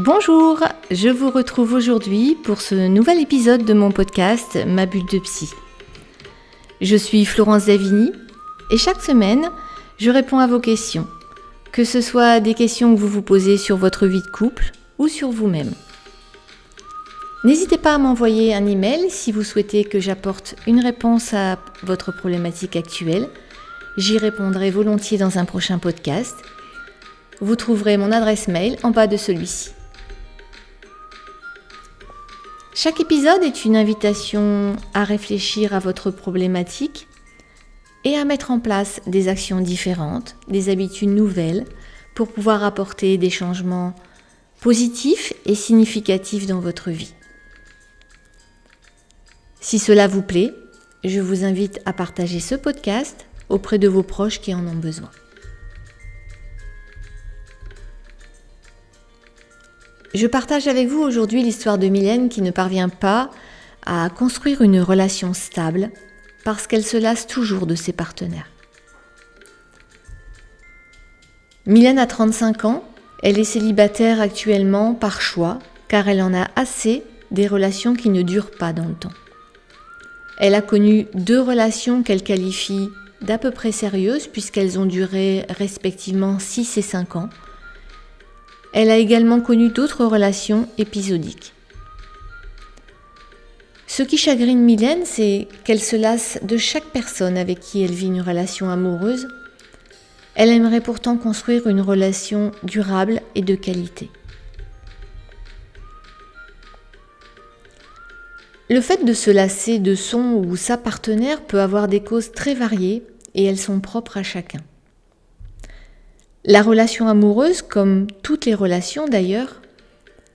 Bonjour, je vous retrouve aujourd'hui pour ce nouvel épisode de mon podcast Ma bulle de psy. Je suis Florence Davini et chaque semaine, je réponds à vos questions, que ce soit des questions que vous vous posez sur votre vie de couple ou sur vous-même. N'hésitez pas à m'envoyer un email si vous souhaitez que j'apporte une réponse à votre problématique actuelle. J'y répondrai volontiers dans un prochain podcast. Vous trouverez mon adresse mail en bas de celui-ci. Chaque épisode est une invitation à réfléchir à votre problématique et à mettre en place des actions différentes, des habitudes nouvelles pour pouvoir apporter des changements positifs et significatifs dans votre vie. Si cela vous plaît, je vous invite à partager ce podcast auprès de vos proches qui en ont besoin. Je partage avec vous aujourd'hui l'histoire de Mylène qui ne parvient pas à construire une relation stable parce qu'elle se lasse toujours de ses partenaires. Mylène a 35 ans, elle est célibataire actuellement par choix car elle en a assez des relations qui ne durent pas dans le temps. Elle a connu 2 relations qu'elle qualifie d'à peu près sérieuses puisqu'elles ont duré respectivement 6 et 5 ans. Elle a également connu d'autres relations épisodiques. Ce qui chagrine Mylène, c'est qu'elle se lasse de chaque personne avec qui elle vit une relation amoureuse. Elle aimerait pourtant construire une relation durable et de qualité. Le fait de se lasser de son ou sa partenaire peut avoir des causes très variées et elles sont propres à chacun. La relation amoureuse, comme toutes les relations d'ailleurs,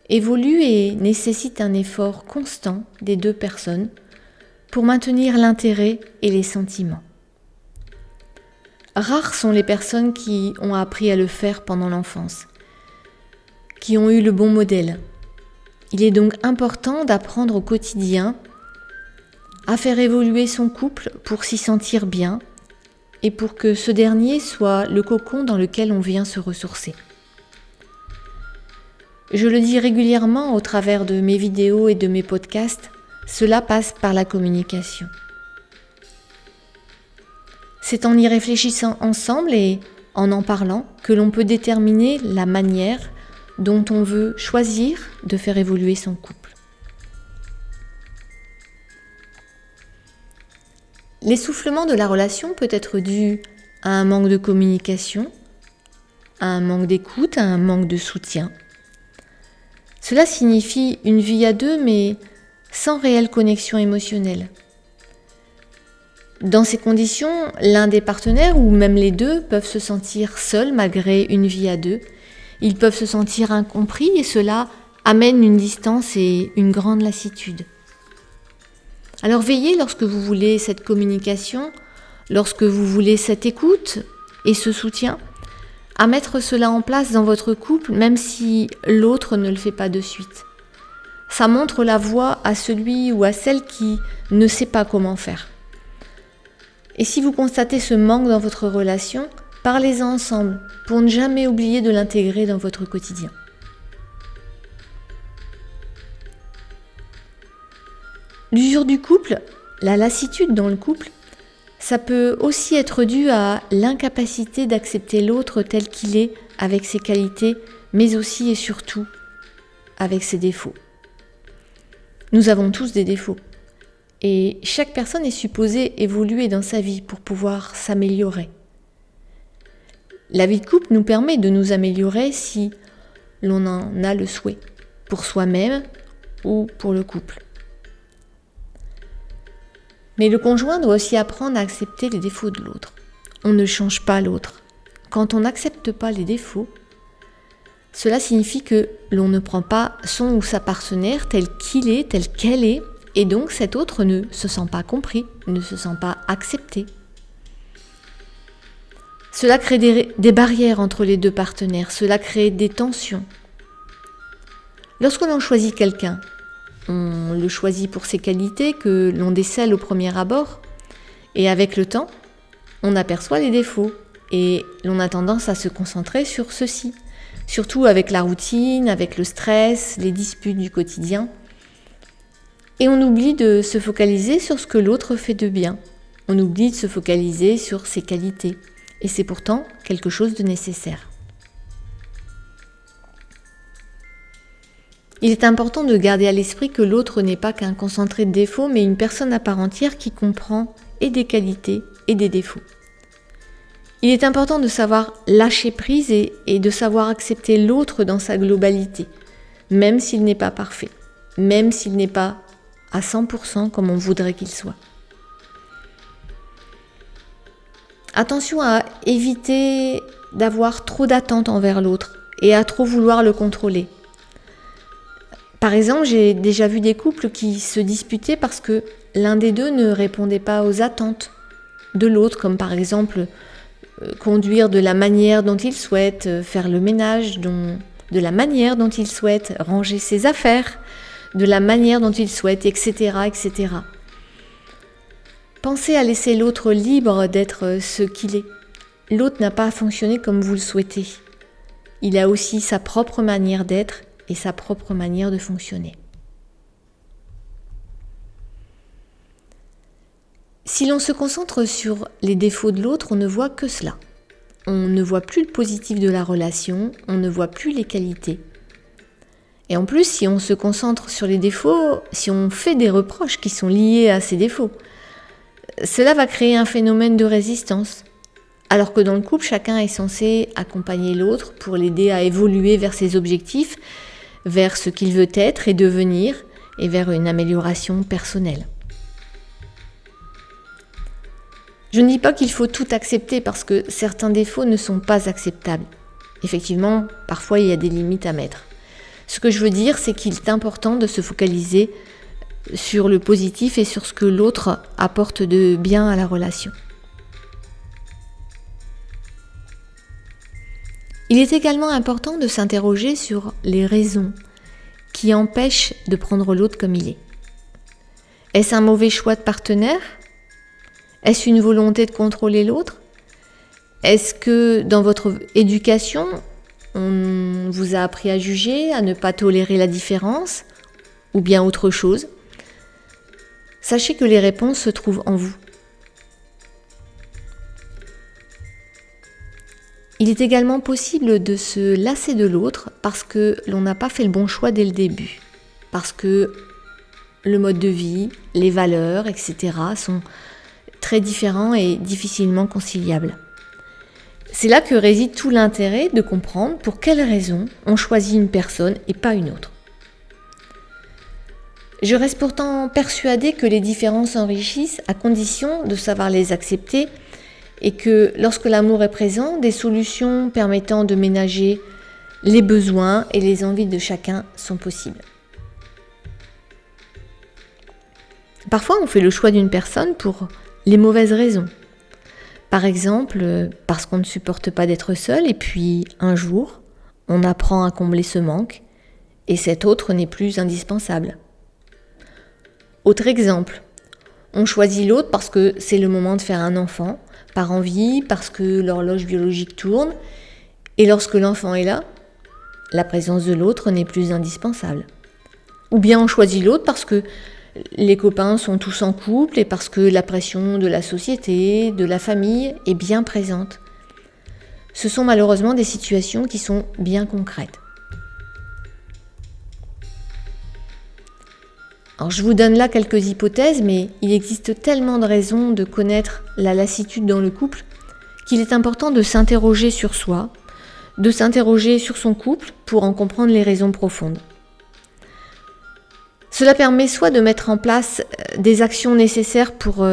évolue et nécessite un effort constant des 2 personnes pour maintenir l'intérêt et les sentiments. Rares sont les personnes qui ont appris à le faire pendant l'enfance, qui ont eu le bon modèle. Il est donc important d'apprendre au quotidien à faire évoluer son couple pour s'y sentir bien et pour que ce dernier soit le cocon dans lequel on vient se ressourcer. Je le dis régulièrement au travers de mes vidéos et de mes podcasts, cela passe par la communication. C'est en y réfléchissant ensemble et en parlant que l'on peut déterminer la manière dont on veut choisir de faire évoluer son couple. L'essoufflement de la relation peut être dû à un manque de communication, à un manque d'écoute, à un manque de soutien. Cela signifie une vie à 2 mais sans réelle connexion émotionnelle. Dans ces conditions, l'un des partenaires ou même les 2 peuvent se sentir seuls malgré une vie à 2. Ils peuvent se sentir incompris et cela amène une distance et une grande lassitude. Alors veillez lorsque vous voulez cette communication, lorsque vous voulez cette écoute et ce soutien, à mettre cela en place dans votre couple même si l'autre ne le fait pas de suite. Ça montre la voie à celui ou à celle qui ne sait pas comment faire. Et si vous constatez ce manque dans votre relation, parlez-en ensemble pour ne jamais oublier de l'intégrer dans votre quotidien. L'usure du couple, la lassitude dans le couple, ça peut aussi être dû à l'incapacité d'accepter l'autre tel qu'il est avec ses qualités, mais aussi et surtout avec ses défauts. Nous avons tous des défauts et chaque personne est supposée évoluer dans sa vie pour pouvoir s'améliorer. La vie de couple nous permet de nous améliorer si l'on en a le souhait, pour soi-même ou pour le couple. Mais le conjoint doit aussi apprendre à accepter les défauts de l'autre. On ne change pas l'autre. Quand on n'accepte pas les défauts, cela signifie que l'on ne prend pas son ou sa partenaire tel qu'il est, tel qu'elle est, et donc cet autre ne se sent pas compris, ne se sent pas accepté. Cela crée des barrières entre les 2 partenaires, cela crée des tensions. Lorsque l'on choisit quelqu'un, on le choisit pour ses qualités que l'on décèle au premier abord. Et avec le temps, on aperçoit les défauts et l'on a tendance à se concentrer sur ceux-ci. surtout avec la routine, avec le stress, les disputes du quotidien. Et on oublie de se focaliser sur ce que l'autre fait de bien. On oublie de se focaliser sur ses qualités. Et c'est pourtant quelque chose de nécessaire. Il est important de garder à l'esprit que l'autre n'est pas qu'un concentré de défauts, mais une personne à part entière qui comprend et des qualités et des défauts. Il est important de savoir lâcher prise et de savoir accepter l'autre dans sa globalité, même s'il n'est pas parfait, même s'il n'est pas à 100% comme on voudrait qu'il soit. Attention à éviter d'avoir trop d'attentes envers l'autre et à trop vouloir le contrôler. Par exemple, j'ai déjà vu des couples qui se disputaient parce que l'un des deux ne répondait pas aux attentes de l'autre, comme par exemple conduire de la manière dont il souhaite, faire le ménage de la manière dont il souhaite, ranger ses affaires de la manière dont il souhaite, etc., etc. Pensez à laisser l'autre libre d'être ce qu'il est. L'autre n'a pas à fonctionner comme vous le souhaitez. Il a aussi sa propre manière d'être et sa propre manière de fonctionner. Si l'on se concentre sur les défauts de l'autre, on ne voit que cela. On ne voit plus le positif de la relation, on ne voit plus les qualités. Et en plus, si on se concentre sur les défauts, si on fait des reproches qui sont liés à ces défauts, cela va créer un phénomène de résistance. Alors que dans le couple, chacun est censé accompagner l'autre pour l'aider à évoluer vers ses objectifs, vers ce qu'il veut être et devenir, et vers une amélioration personnelle. Je ne dis pas qu'il faut tout accepter parce que certains défauts ne sont pas acceptables. Effectivement, parfois il y a des limites à mettre. Ce que je veux dire, c'est qu'il est important de se focaliser sur le positif et sur ce que l'autre apporte de bien à la relation. Il est également important de s'interroger sur les raisons qui empêchent de prendre l'autre comme il est. Est-ce un mauvais choix de partenaire ? Est-ce une volonté de contrôler l'autre ? Est-ce que dans votre éducation, on vous a appris à juger, à ne pas tolérer la différence, ou bien autre chose ? Sachez que les réponses se trouvent en vous. Il est également possible de se lasser de l'autre parce que l'on n'a pas fait le bon choix dès le début, parce que le mode de vie, les valeurs, etc. sont très différents et difficilement conciliables. C'est là que réside tout l'intérêt de comprendre pour quelles raisons on choisit une personne et pas une autre. Je reste pourtant persuadée que les différences enrichissent à condition de savoir les accepter et que lorsque l'amour est présent, des solutions permettant de ménager les besoins et les envies de chacun sont possibles. Parfois, on fait le choix d'une personne pour les mauvaises raisons. Par exemple, parce qu'on ne supporte pas d'être seul et puis un jour, on apprend à combler ce manque et cet autre n'est plus indispensable. Autre exemple, on choisit l'autre parce que c'est le moment de faire un enfant, par envie, parce que l'horloge biologique tourne et lorsque l'enfant est là, la présence de l'autre n'est plus indispensable. Ou bien on choisit l'autre parce que les copains sont tous en couple et parce que la pression de la société, de la famille est bien présente. Ce sont malheureusement des situations qui sont bien concrètes. Alors je vous donne là quelques hypothèses, mais il existe tellement de raisons de connaître la lassitude dans le couple qu'il est important de s'interroger sur soi, de s'interroger sur son couple pour en comprendre les raisons profondes. Cela permet soit de mettre en place des actions nécessaires pour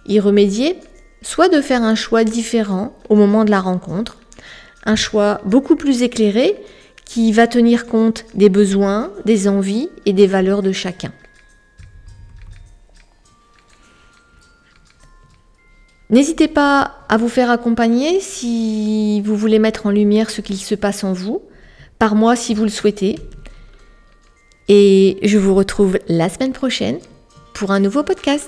y remédier, soit de faire un choix différent au moment de la rencontre, un choix beaucoup plus éclairé qui va tenir compte des besoins, des envies et des valeurs de chacun. N'hésitez pas à vous faire accompagner si vous voulez mettre en lumière ce qu'il se passe en vous, par moi si vous le souhaitez. Et je vous retrouve la semaine prochaine pour un nouveau podcast.